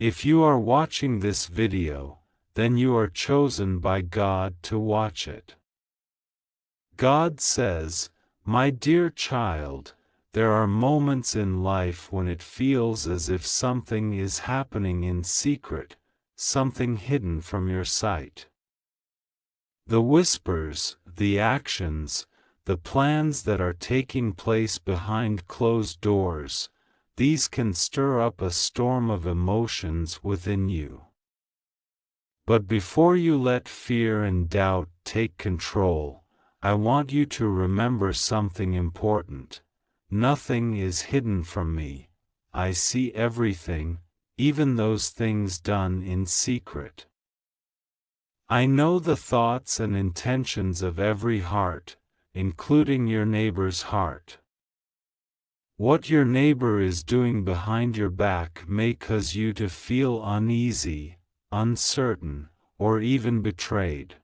If you are watching this video, then you are chosen by God to watch it. God says, "My dear child, there are moments in life when it feels as if something is happening in secret, something hidden from your sight. The whispers, the actions, the plans that are taking place behind closed doors, these can stir up a storm of emotions within you. But before you let fear and doubt take control, I want you to remember something important. Nothing is hidden from me. I see everything, even those things done in secret. I know the thoughts and intentions of every heart, including your neighbor's heart. What your neighbor is doing behind your back may cause you to feel uneasy, uncertain, or even betrayed.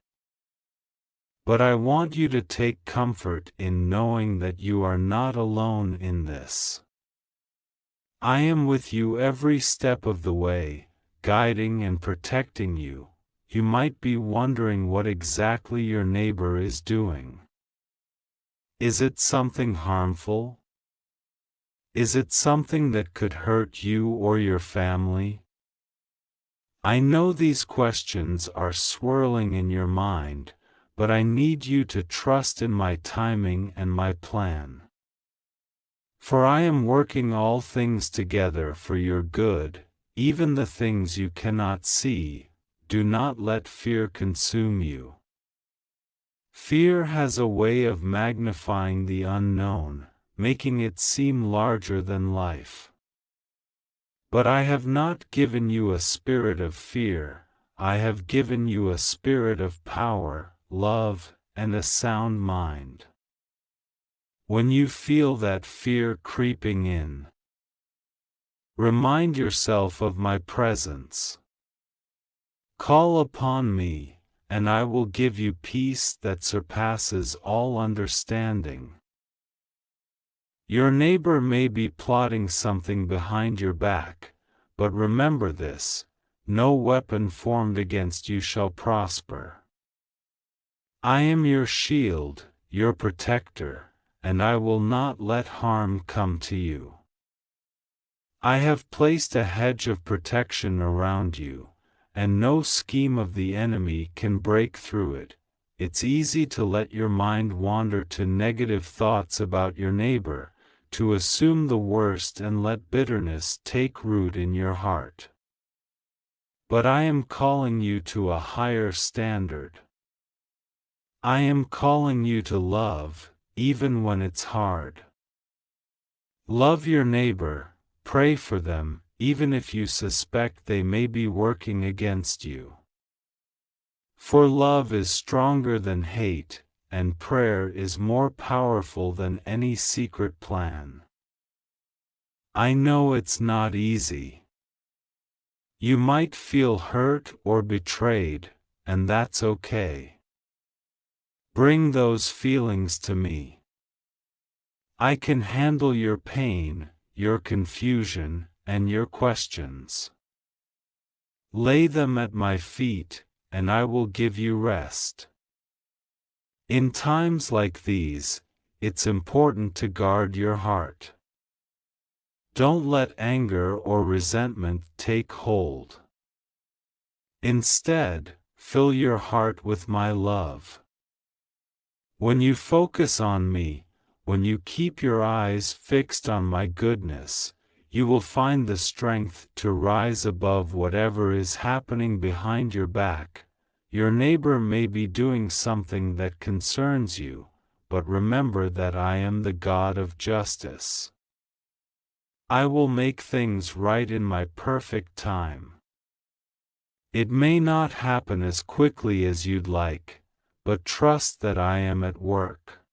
But I want you to take comfort in knowing that you are not alone in this. I am with you every step of the way, guiding and protecting you. You might be wondering what exactly your neighbor is doing. Is it something harmful? Is it something that could hurt you or your family? I know these questions are swirling in your mind, but I need you to trust in my timing and my plan. For I am working all things together for your good, even the things you cannot see. Do not let fear consume you. Fear has a way of magnifying the unknown, making it seem larger than life. But I have not given you a spirit of fear, I have given you a spirit of power, love, and a sound mind. When you feel that fear creeping in, remind yourself of my presence. Call upon me, and I will give you peace that surpasses all understanding. Your neighbor may be plotting something behind your back, but remember this: no weapon formed against you shall prosper. I am your shield, your protector, and I will not let harm come to you. I have placed a hedge of protection around you, and no scheme of the enemy can break through it. It's easy to let your mind wander to negative thoughts about your neighbor, to assume the worst and let bitterness take root in your heart. But I am calling you to a higher standard. I am calling you to love, even when it's hard. Love your neighbor, pray for them, even if you suspect they may be working against you. For love is stronger than hate, and prayer is more powerful than any secret plan. I know it's not easy. You might feel hurt or betrayed, and that's okay. Bring those feelings to me. I can handle your pain, your confusion, and your questions. Lay them at my feet, and I will give you rest. In times like these, it's important to guard your heart. Don't let anger or resentment take hold. Instead, fill your heart with my love. When you focus on me, when you keep your eyes fixed on my goodness, you will find the strength to rise above whatever is happening behind your back. Your neighbor may be doing something that concerns you, but remember that I am the God of justice. I will make things right in my perfect time. It may not happen as quickly as you'd like, but trust that I am at work.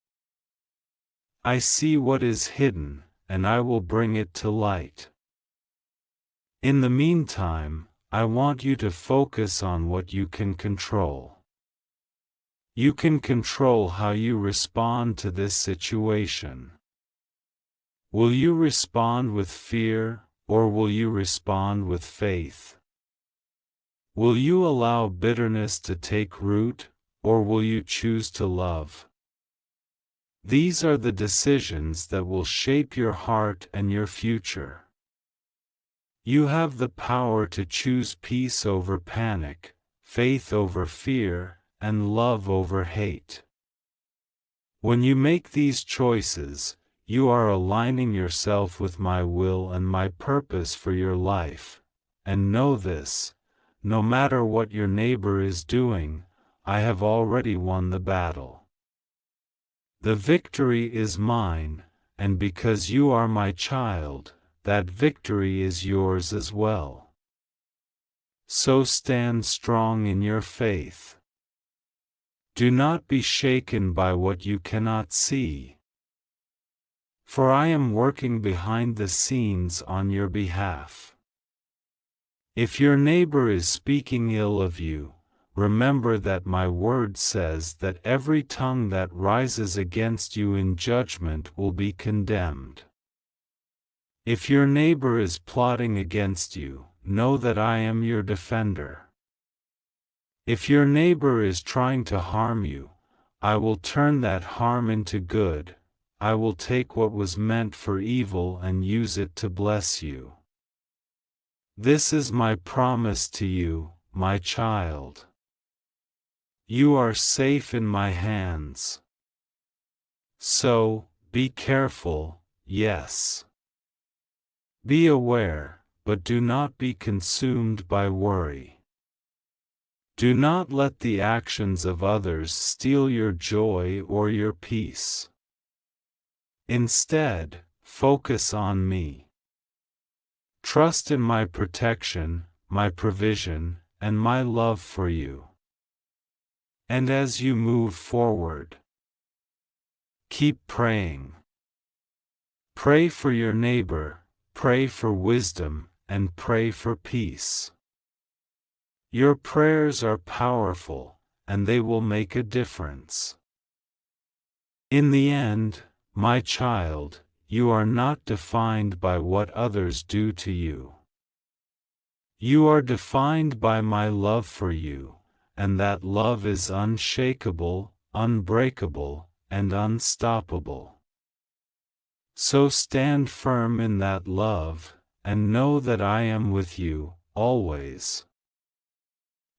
I see what is hidden, and I will bring it to light. In the meantime, I want you to focus on what you can control. You can control how you respond to this situation. Will you respond with fear, or will you respond with faith? Will you allow bitterness to take root, or will you choose to love? These are the decisions that will shape your heart and your future. You have the power to choose peace over panic, faith over fear, and love over hate. When you make these choices, you are aligning yourself with my will and my purpose for your life. And know this: no matter what your neighbor is doing, I have already won the battle. The victory is mine, and because you are my child, that victory is yours as well. So stand strong in your faith. Do not be shaken by what you cannot see. For I am working behind the scenes on your behalf. If your neighbor is speaking ill of you, remember that my word says that every tongue that rises against you in judgment will be condemned. If your neighbor is plotting against you, know that I am your defender. If your neighbor is trying to harm you, I will turn that harm into good. I will take what was meant for evil and use it to bless you. This is my promise to you, my child. You are safe in my hands. So, be careful, yes. Be aware, but do not be consumed by worry. Do not let the actions of others steal your joy or your peace. Instead, focus on me. Trust in my protection, my provision, and my love for you. And as you move forward, keep praying. Pray for your neighbor, pray for wisdom, and pray for peace. Your prayers are powerful, and they will make a difference. In the end, my child, you are not defined by what others do to you. You are defined by my love for you, and that love is unshakable, unbreakable, and unstoppable. So stand firm in that love, and know that I am with you, always.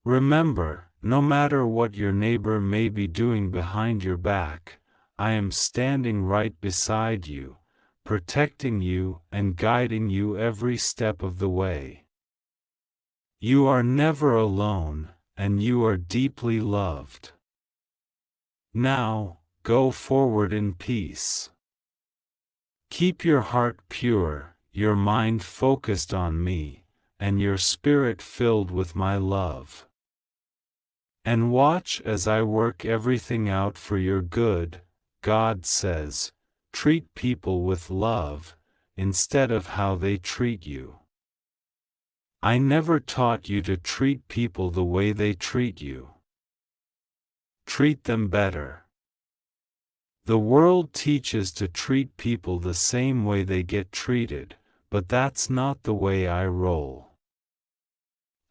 Remember, no matter what your neighbor may be doing behind your back, I am standing right beside you, protecting you and guiding you every step of the way. You are never alone, and you are deeply loved. Now, go forward in peace. Keep your heart pure, your mind focused on me, and your spirit filled with my love. And watch as I work everything out for your good. God says, treat people with love, instead of how they treat you. I never taught you to treat people the way they treat you. Treat them better. The world teaches to treat people the same way they get treated, but that's not the way I roll.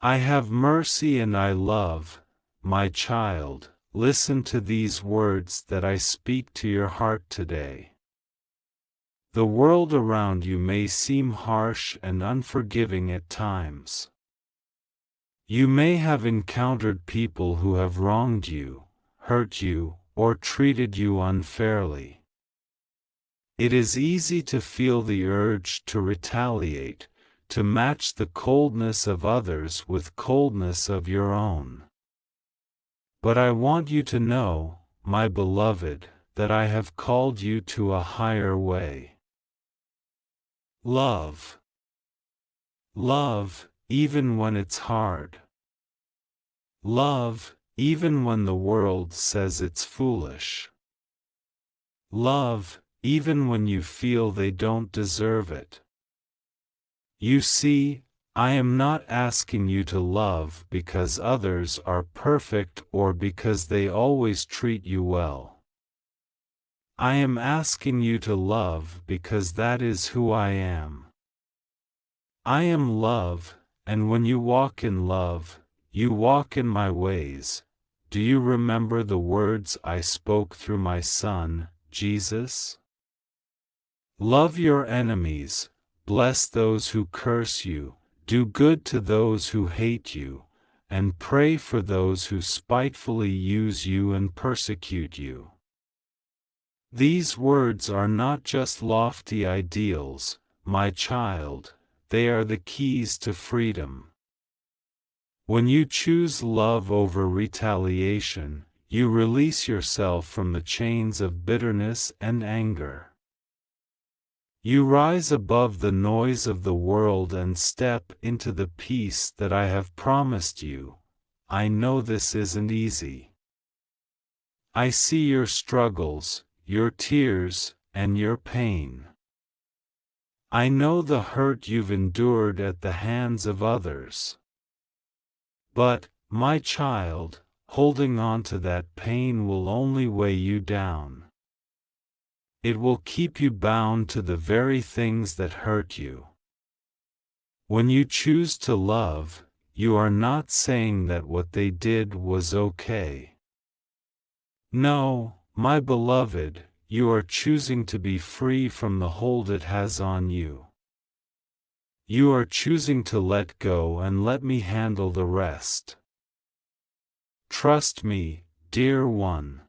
I have mercy and I love. My child, listen to these words that I speak to your heart today. The world around you may seem harsh and unforgiving at times. You may have encountered people who have wronged you, hurt you, or treated you unfairly. It is easy to feel the urge to retaliate, to match the coldness of others with coldness of your own. But I want you to know, my beloved, that I have called you to a higher way. Love. Love, even when it's hard. Love, even when the world says it's foolish. Love, even when you feel they don't deserve it. You see, I am not asking you to love because others are perfect or because they always treat you well. I am asking you to love because that is who I am. I am love, and when you walk in love, you walk in my ways. Do you remember the words I spoke through my Son, Jesus? Love your enemies, bless those who curse you, do good to those who hate you, and pray for those who spitefully use you and persecute you. These words are not just lofty ideals, my child, they are the keys to freedom. When you choose love over retaliation, you release yourself from the chains of bitterness and anger. You rise above the noise of the world and step into the peace that I have promised you. I know this isn't easy. I see your struggles, your tears, and your pain. I know the hurt you've endured at the hands of others. But, my child, holding on to that pain will only weigh you down. It will keep you bound to the very things that hurt you. When you choose to love, you are not saying that what they did was okay. No, my beloved, you are choosing to be free from the hold it has on you. You are choosing to let go and let me handle the rest. Trust me, dear one.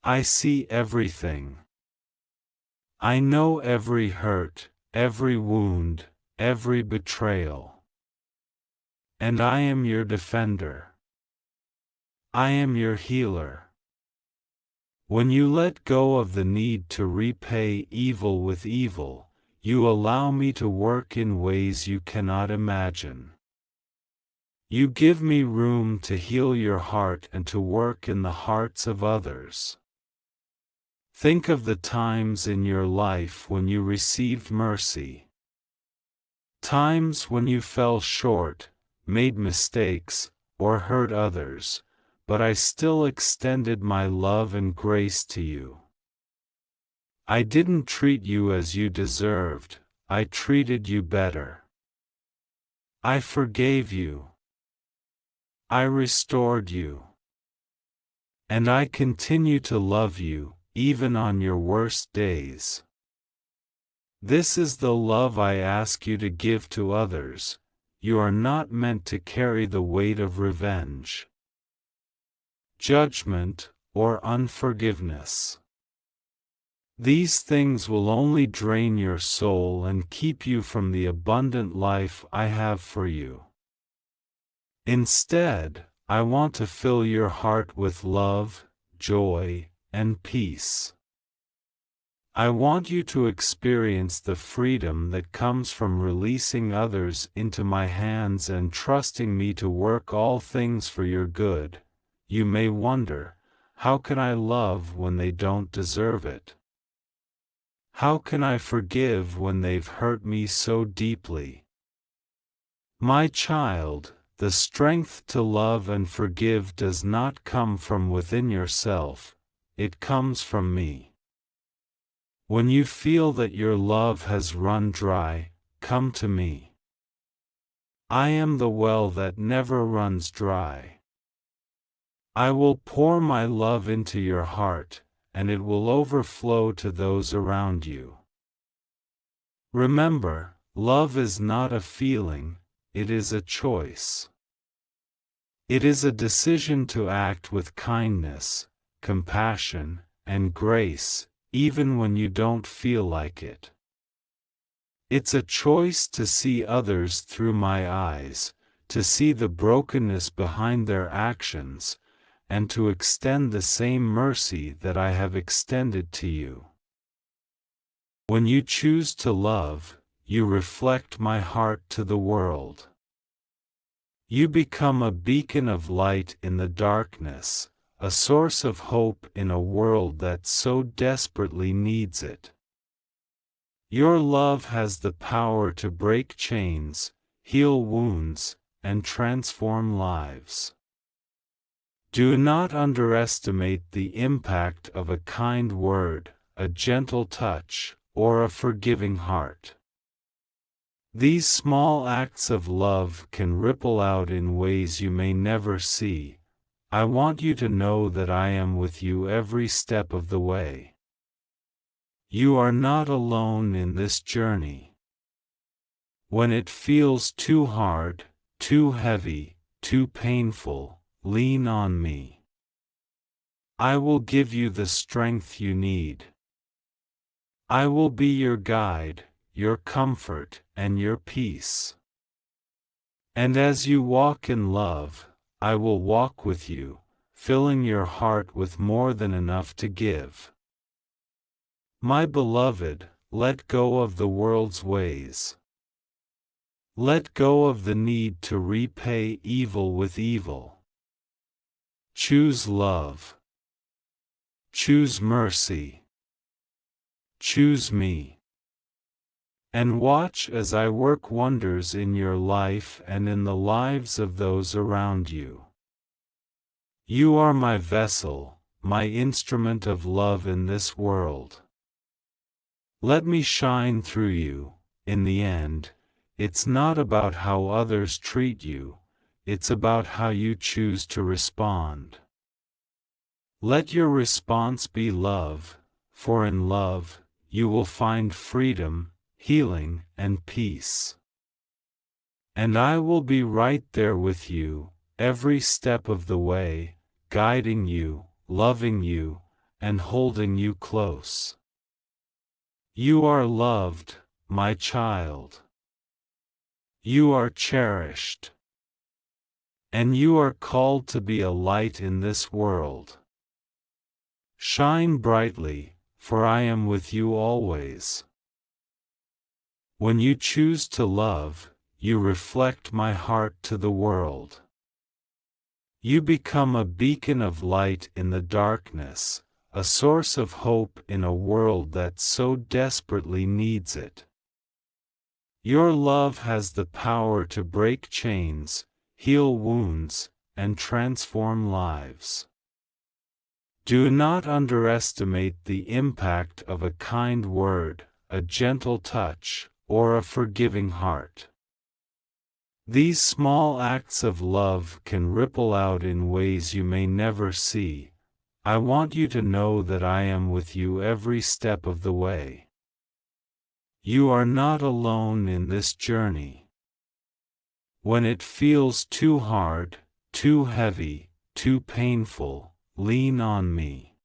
I see everything. I know every hurt, every wound, every betrayal. And I am your defender. I am your healer. When you let go of the need to repay evil with evil, you allow me to work in ways you cannot imagine. You give me room to heal your heart and to work in the hearts of others. Think of the times in your life when you received mercy. Times when you fell short, made mistakes, or hurt others, but I still extended my love and grace to you. I didn't treat you as you deserved, I treated you better. I forgave you. I restored you. And I continue to love you, even on your worst days. This is the love I ask you to give to others. You are not meant to carry the weight of revenge, judgment, or unforgiveness. These things will only drain your soul and keep you from the abundant life I have for you. Instead, I want to fill your heart with love, joy, and peace. I want you to experience the freedom that comes from releasing others into my hands and trusting me to work all things for your good. You may wonder, how can I love when they don't deserve it? How can I forgive when they've hurt me so deeply? My child, the strength to love and forgive does not come from within yourself, it comes from me. When you feel that your love has run dry, come to me. I am the well that never runs dry. I will pour my love into your heart, and it will overflow to those around you. Remember, love is not a feeling, it is a choice. It is a decision to act with kindness, compassion, and grace, even when you don't feel like it. It's a choice to see others through my eyes, to see the brokenness behind their actions, and to extend the same mercy that I have extended to you. When you choose to love, you reflect my heart to the world. You become a beacon of light in the darkness, a source of hope in a world that so desperately needs it. Your love has the power to break chains, heal wounds, and transform lives. Do not underestimate the impact of a kind word, a gentle touch, or a forgiving heart. These small acts of love can ripple out in ways you may never see. I want you to know that I am with you every step of the way. You are not alone in this journey. When it feels too hard, too heavy, too painful, lean on me. I will give you the strength you need. I will be your guide, your comfort, and your peace. And as you walk in love, I will walk with you, filling your heart with more than enough to give. My beloved, let go of the world's ways. Let go of the need to repay evil with evil. Choose love. Choose mercy. Choose me. And watch as I work wonders in your life and in the lives of those around you. You are my vessel, my instrument of love in this world. Let me shine through you. In the end, it's not about how others treat you, it's about how you choose to respond. Let your response be love, for in love, you will find freedom, healing, and peace. And I will be right there with you, every step of the way, guiding you, loving you, and holding you close. You are loved, my child. You are cherished. And you are called to be a light in this world. Shine brightly, for I am with you always. When you choose to love, you reflect my heart to the world. You become a beacon of light in the darkness, a source of hope in a world that so desperately needs it. Your love has the power to break chains, heal wounds, and transform lives. Do not underestimate the impact of a kind word, a gentle touch, or a forgiving heart. These small acts of love can ripple out in ways you may never see. I want you to know that I am with you every step of the way. You are not alone in this journey. When it feels too hard, too heavy, too painful, lean on me.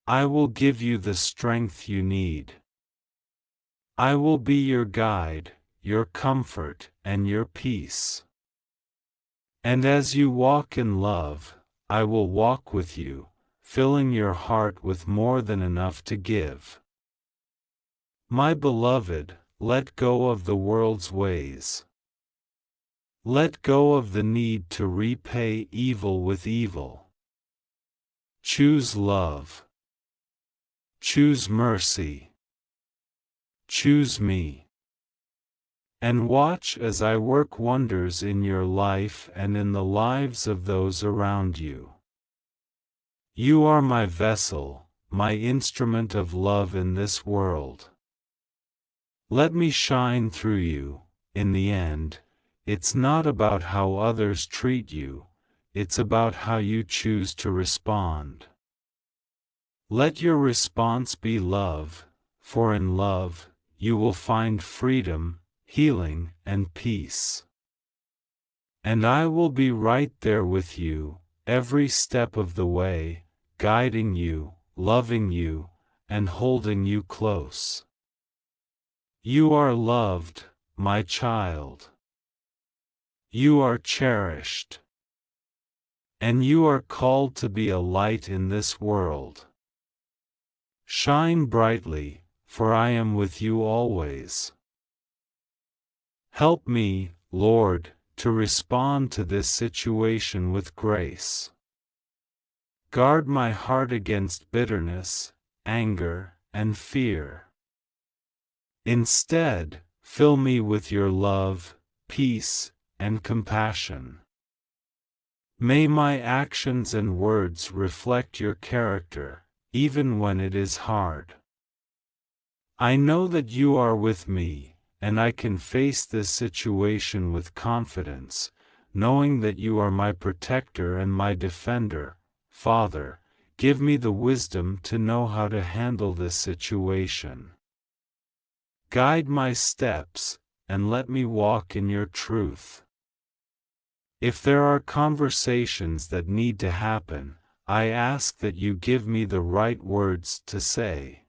I will give you the strength you need. I will be your guide, your comfort, and your peace. And as you walk in love, I will walk with you, filling your heart with more than enough to give. My beloved, let go of the world's ways. Let go of the need to repay evil with evil. Choose love. Choose mercy. Choose me. And watch as I work wonders in your life and in the lives of those around you. You are my vessel, my instrument of love in this world. Let me shine through you. In the end, it's not about how others treat you, it's about how you choose to respond. Let your response be love, for in love, you will find freedom, healing, and peace. And I will be right there with you, every step of the way, guiding you, loving you, and holding you close. You are loved, my child. You are cherished. And you are called to be a light in this world. Shine brightly, for I am with you always. Help me, Lord, to respond to this situation with grace. Guard my heart against bitterness, anger, and fear. Instead, fill me with your love, peace, and compassion. May my actions and words reflect your character, even when it is hard. I know that you are with me, and I can face this situation with confidence, knowing that you are my protector and my defender. Father, give me the wisdom to know how to handle this situation. Guide my steps, and let me walk in your truth. If there are conversations that need to happen, I ask that you give me the right words to say.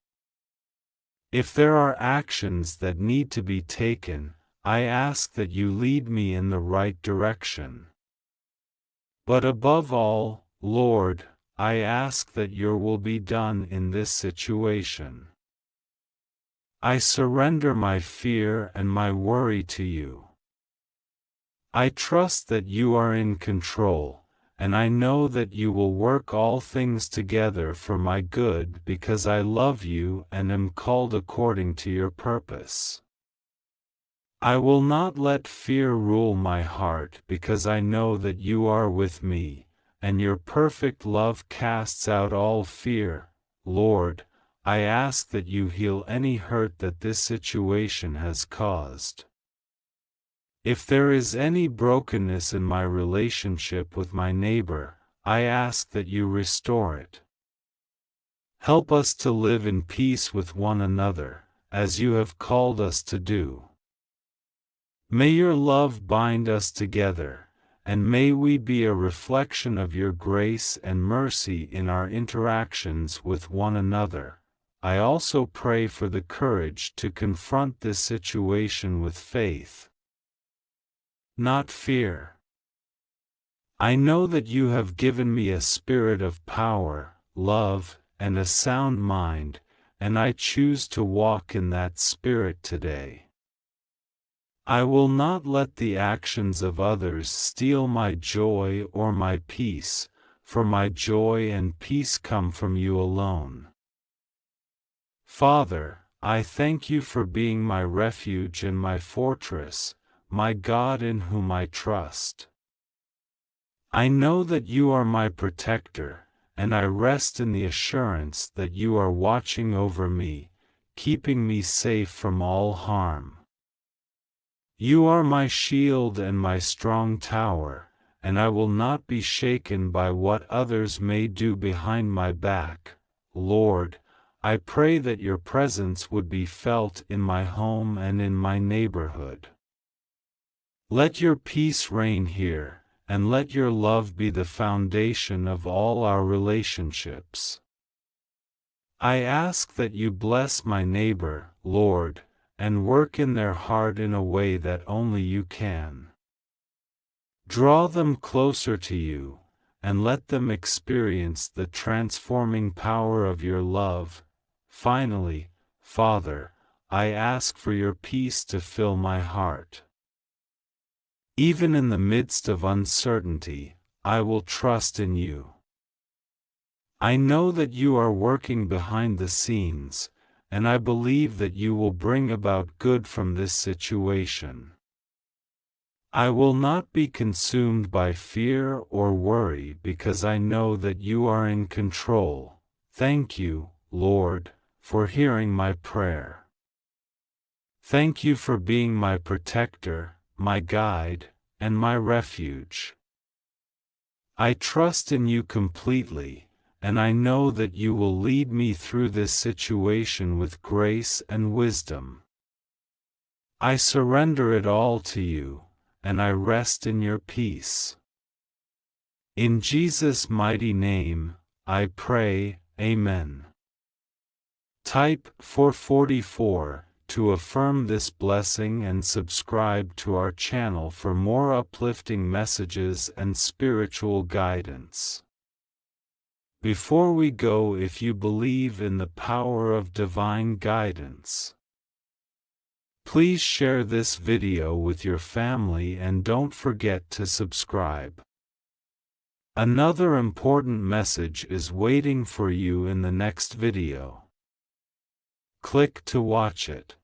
If there are actions that need to be taken, I ask that you lead me in the right direction. But above all, Lord, I ask that your will be done in this situation. I surrender my fear and my worry to you. I trust that you are in control, and I know that you will work all things together for my good because I love you and am called according to your purpose. I will not let fear rule my heart because I know that you are with me, and your perfect love casts out all fear. Lord, I ask that you heal any hurt that this situation has caused. If there is any brokenness in my relationship with my neighbor, I ask that you restore it. Help us to live in peace with one another, as you have called us to do. May your love bind us together, and may we be a reflection of your grace and mercy in our interactions with one another. I also pray for the courage to confront this situation with faith, not fear. I know that you have given me a spirit of power, love, and a sound mind, and I choose to walk in that spirit today. I will not let the actions of others steal my joy or my peace, for my joy and peace come from you alone. Father, I thank you for being my refuge and my fortress, my God in whom I trust. I know that you are my protector, and I rest in the assurance that you are watching over me, keeping me safe from all harm. You are my shield and my strong tower, and I will not be shaken by what others may do behind my back. Lord, I pray that your presence would be felt in my home and in my neighborhood. Let your peace reign here, and let your love be the foundation of all our relationships. I ask that you bless my neighbor, Lord, and work in their heart in a way that only you can. Draw them closer to you, and let them experience the transforming power of your love. Finally, Father, I ask for your peace to fill my heart. Even in the midst of uncertainty, I will trust in you. I know that you are working behind the scenes, and I believe that you will bring about good from this situation. I will not be consumed by fear or worry because I know that you are in control. Thank you, Lord, for hearing my prayer. Thank you for being my protector, my guide, and my refuge. I trust in you completely, and I know that you will lead me through this situation with grace and wisdom. I surrender it all to you, and I rest in your peace. In Jesus' mighty name, I pray, Amen. Type 444 to affirm this blessing and subscribe to our channel for more uplifting messages and spiritual guidance. Before we go, if you believe in the power of divine guidance, please share this video with your family and don't forget to subscribe. Another important message is waiting for you in the next video. Click to watch it.